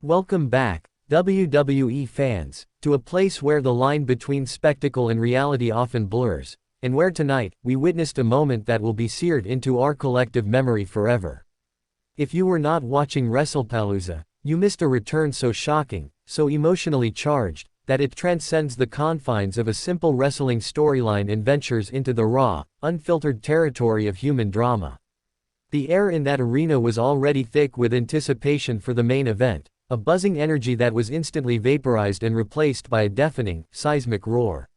Welcome back, WWE fans, to a place where the line between spectacle and reality often blurs, and where tonight, we witnessed a moment that will be seared into our collective memory forever. If you were not watching Wrestlepalooza, you missed a return so shocking, so emotionally charged, that it transcends the confines of a simple wrestling storyline and ventures into the raw, unfiltered territory of human drama. The air in that arena was already thick with anticipation for the main event, a buzzing energy that was instantly vaporized and replaced by a deafening, seismic roar.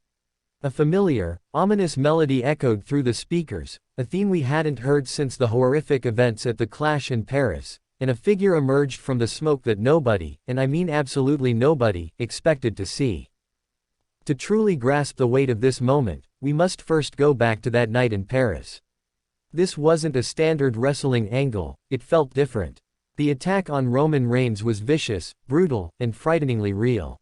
A familiar, ominous melody echoed through the speakers, a theme we hadn't heard since the horrific events at the Clash in Paris, and a figure emerged from the smoke that nobody, and I mean absolutely nobody, expected to see. To truly grasp the weight of this moment, we must first go back to that night in Paris. This wasn't a standard wrestling angle, it felt different. The attack on Roman Reigns was vicious, brutal, and frighteningly real.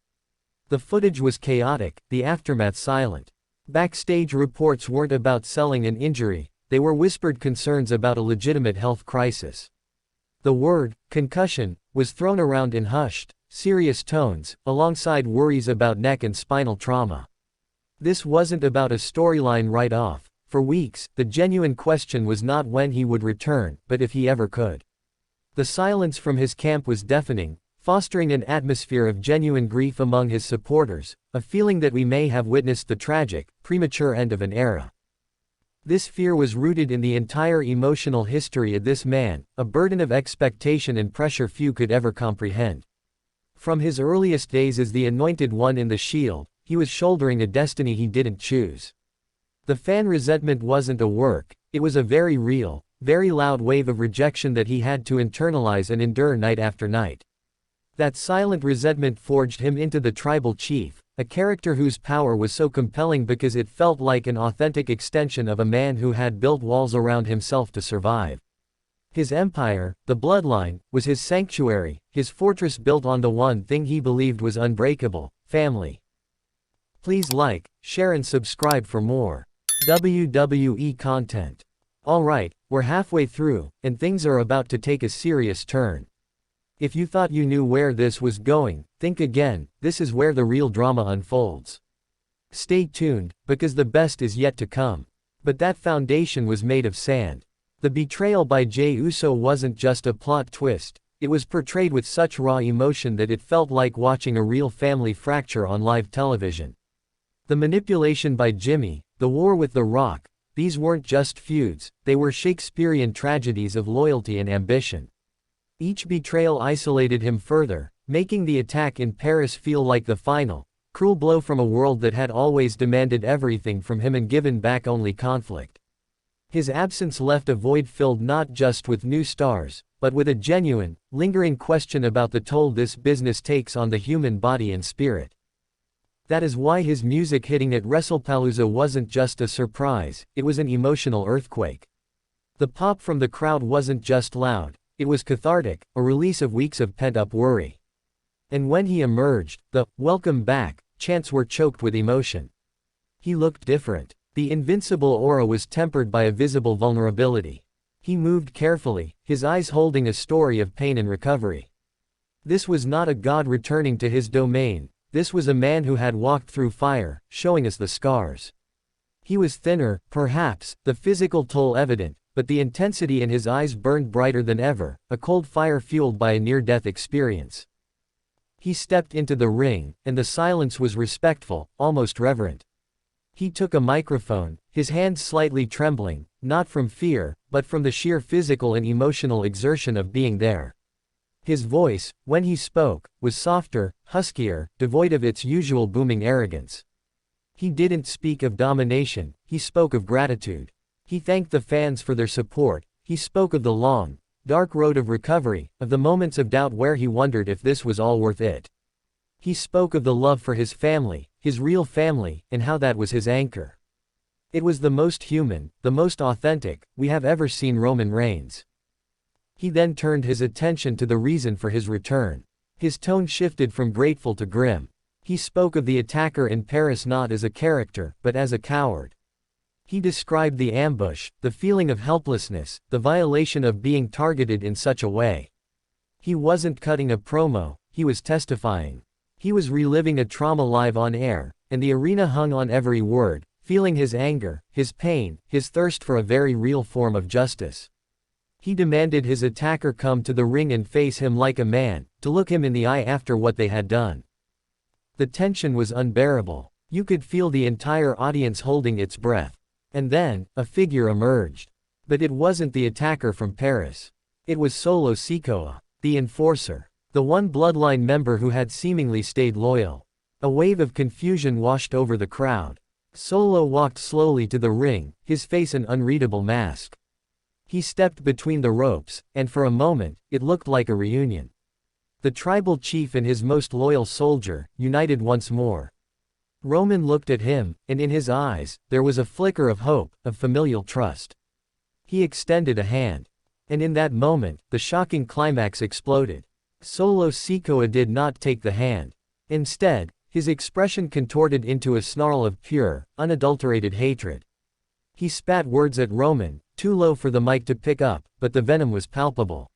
The footage was chaotic, the aftermath silent. Backstage reports weren't about selling an injury, they were whispered concerns about a legitimate health crisis. The word, concussion, was thrown around in hushed, serious tones, alongside worries about neck and spinal trauma. This wasn't about a storyline right off. For weeks, the genuine question was not when he would return, but if he ever could. The silence from his camp was deafening, fostering an atmosphere of genuine grief among his supporters, a feeling that we may have witnessed the tragic, premature end of an era. This fear was rooted in the entire emotional history of this man, a burden of expectation and pressure few could ever comprehend. From his earliest days as the Anointed One in the Shield, he was shouldering a destiny he didn't choose. The fan resentment wasn't a work, it was a very real, very loud wave of rejection that he had to internalize and endure night after night. That silent resentment forged him into the tribal chief, a character whose power was so compelling because it felt like an authentic extension of a man who had built walls around himself to survive. His empire, the bloodline, was his sanctuary, his fortress built on the one thing he believed was unbreakable: family. Please like, share and subscribe for more WWE content. Alright, we're halfway through, and things are about to take a serious turn. If you thought you knew where this was going, think again, this is where the real drama unfolds. Stay tuned, because the best is yet to come. But that foundation was made of sand. The betrayal by Jey Uso wasn't just a plot twist, it was portrayed with such raw emotion that it felt like watching a real family fracture on live television. The manipulation by Jimmy, the war with The Rock, these weren't just feuds, they were Shakespearean tragedies of loyalty and ambition. Each betrayal isolated him further, making the attack in Paris feel like the final, cruel blow from a world that had always demanded everything from him and given back only conflict. His absence left a void filled not just with new stars, but with a genuine, lingering question about the toll this business takes on the human body and spirit. That is why his music hitting at Wrestlepalooza wasn't just a surprise, it was an emotional earthquake. The pop from the crowd wasn't just loud, it was cathartic, a release of weeks of pent-up worry. And when he emerged, the "Welcome back" chants were choked with emotion. He looked different. The invincible aura was tempered by a visible vulnerability. He moved carefully, his eyes holding a story of pain and recovery. This was not a god returning to his domain. This was a man who had walked through fire, showing us the scars. He was thinner, perhaps, the physical toll evident, but the intensity in his eyes burned brighter than ever, a cold fire fueled by a near-death experience. He stepped into the ring, and the silence was respectful, almost reverent. He took a microphone, his hands slightly trembling, not from fear, but from the sheer physical and emotional exertion of being there. His voice, when he spoke, was softer, huskier, devoid of its usual booming arrogance. He didn't speak of domination, he spoke of gratitude. He thanked the fans for their support, he spoke of the long, dark road of recovery, of the moments of doubt where he wondered if this was all worth it. He spoke of the love for his family, his real family, and how that was his anchor. It was the most human, the most authentic, we have ever seen Roman Reigns. He then turned his attention to the reason for his return. His tone shifted from grateful to grim. He spoke of the attacker in Paris not as a character, but as a coward. He described the ambush, the feeling of helplessness, the violation of being targeted in such a way. He wasn't cutting a promo, he was testifying. He was reliving a trauma live on air, and the arena hung on every word, feeling his anger, his pain, his thirst for a very real form of justice. He demanded his attacker come to the ring and face him like a man, to look him in the eye after what they had done. The tension was unbearable. You could feel the entire audience holding its breath. And then, a figure emerged. But it wasn't the attacker from Paris. It was Solo Sikoa, the enforcer. The one bloodline member who had seemingly stayed loyal. A wave of confusion washed over the crowd. Solo walked slowly to the ring, his face an unreadable mask. He stepped between the ropes, and for a moment, it looked like a reunion. The tribal chief and his most loyal soldier, united once more. Roman looked at him, and in his eyes, there was a flicker of hope, of familial trust. He extended a hand. And in that moment, the shocking climax exploded. Solo Sikoa did not take the hand. Instead, his expression contorted into a snarl of pure, unadulterated hatred. He spat words at Roman, too low for the mic to pick up, but the venom was palpable.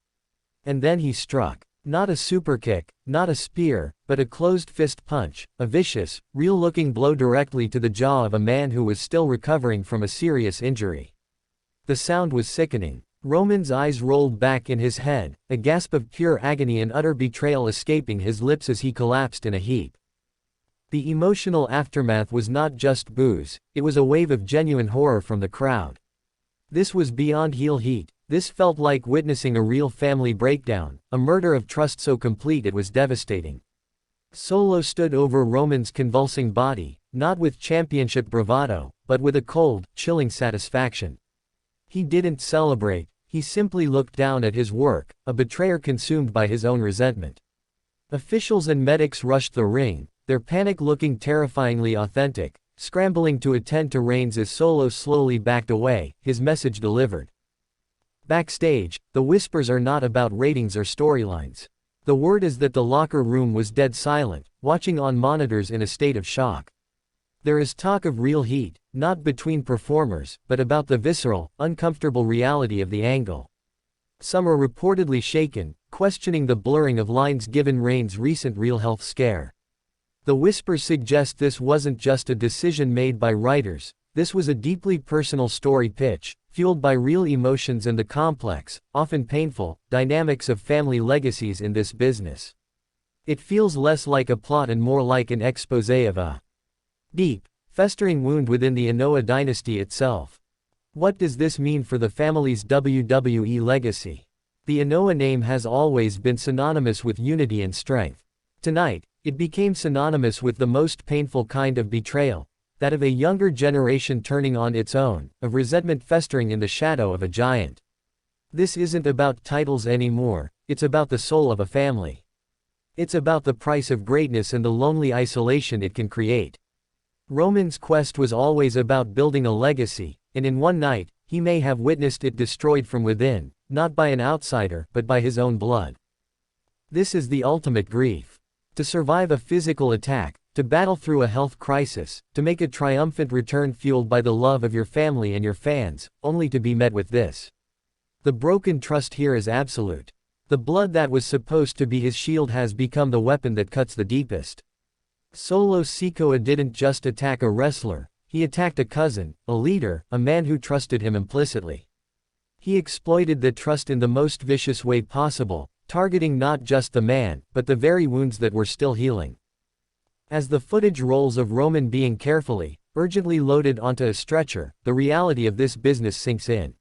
And then he struck. Not a superkick, not a spear, but a closed-fist punch, a vicious, real-looking blow directly to the jaw of a man who was still recovering from a serious injury. The sound was sickening. Roman's eyes rolled back in his head, a gasp of pure agony and utter betrayal escaping his lips as he collapsed in a heap. The emotional aftermath was not just boos, it was a wave of genuine horror from the crowd. This was beyond heel heat, this felt like witnessing a real family breakdown, a murder of trust so complete it was devastating. Solo stood over Roman's convulsing body, not with championship bravado, but with a cold, chilling satisfaction. He didn't celebrate, he simply looked down at his work, a betrayer consumed by his own resentment. Officials and medics rushed the ring, their panic looking terrifyingly authentic, scrambling to attend to Reigns as Solo slowly backed away, his message delivered. Backstage, the whispers are not about ratings or storylines. The word is that the locker room was dead silent, watching on monitors in a state of shock. There is talk of real heat, not between performers, but about the visceral, uncomfortable reality of the angle. Some are reportedly shaken, questioning the blurring of lines given Reigns' recent real health scare. The whispers suggest this wasn't just a decision made by writers, this was a deeply personal story pitch, fueled by real emotions and the complex, often painful, dynamics of family legacies in this business. It feels less like a plot and more like an exposé of a deep, festering wound within the Anoa'i dynasty itself. What does this mean for the family's WWE legacy? The Anoa'i name has always been synonymous with unity and strength. Tonight, it became synonymous with the most painful kind of betrayal, that of a younger generation turning on its own, of resentment festering in the shadow of a giant. This isn't about titles anymore, it's about the soul of a family. It's about the price of greatness and the lonely isolation it can create. Roman's quest was always about building a legacy, and in one night, he may have witnessed it destroyed from within, not by an outsider, but by his own blood. This is the ultimate grief. To survive a physical attack, to battle through a health crisis, to make a triumphant return fueled by the love of your family and your fans, only to be met with this. The broken trust here is absolute. The blood that was supposed to be his shield has become the weapon that cuts the deepest. Solo Sikoa didn't just attack a wrestler, he attacked a cousin, a leader, a man who trusted him implicitly. He exploited that trust in the most vicious way possible, targeting not just the man, but the very wounds that were still healing. As the footage rolls of Roman being carefully, urgently loaded onto a stretcher, the reality of this business sinks in.